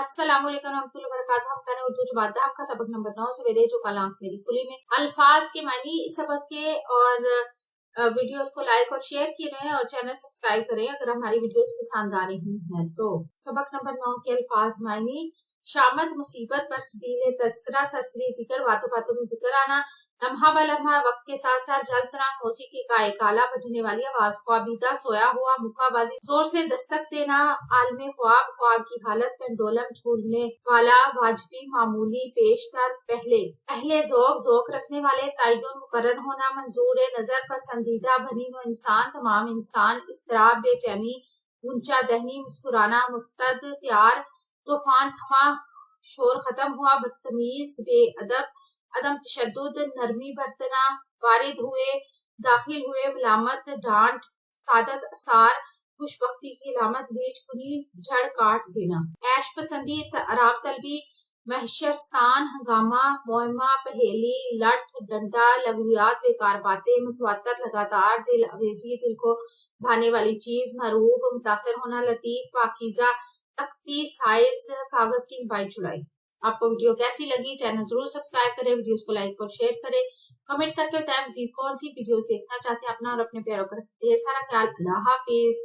अस्सलाम वालेकुम रहमतुल्लाहि व बरकातहू। हम करने उर्दू जुबादा आपका सबक नंबर 9 सवेरे जो कल आंख मेरी खुली में अल्फाज के मानी इस सबक के और वीडियोस को लाइक और शेयर किए रहें और चैनल सब्सक्राइब करें अगर हमारी वीडियोस पसंद आ रही हैं तो। सबक नंबर 9 के अल्फाज मानी शामत मुसीबत पर सबीले तस्करा सरसरी जिक्र बातों बातों में जिक्र आना लम्हा ब लम्हा वक्त के साथ साथ जल तरंग मौसीकी का एक आला बजने वाली आवाज ख्वाबीदा सोया हुआ मुक्काबाजी जोर से दस्तक देना आलमे ख्वाब ख्वाब की हालत पेंडोलम झूलने वाला वाजबी मामूली पेशतर पहले जोक रखने वाले तय्युन मुकर्रर होना मंजूर नजर पसंदीदा बनी वो इंसान तमाम इंसान इस्तराब बेचैनी ऊंचा दहनी मुस्कुराना मुस्तद त्यार तूफान थमा शोर खत्म हुआ बदतमीज बेअदब अदम तशद्दुद नरमी बरतना वारिद हुए दाखिल हुए मलामत डांट सादत असार खुशबख्ती की लामत बेचकुनी झड़ काट देना ऐश पसंदी आराम तलबी महशरस्तान हंगामा मोहमा पहेली लठ डंडा लघुयात बेकार बातें मुतवातर लगातार दिल अवेजी दिल को भाने वाली चीज मरूब मुतासर होना लतीफ पाकीजा तख्ती साइज कागज की बाई चुड़ाई। आपको वीडियो कैसी लगी चैनल जरूर सब्सक्राइब करें, वीडियोस को लाइक और शेयर करें, कमेंट करके बताएं मजीद कौन सी वीडियोस देखना चाहते हैं। अपना और अपने प्यारों का ढेर सारा ख्याल। अल्लाह हाफिज।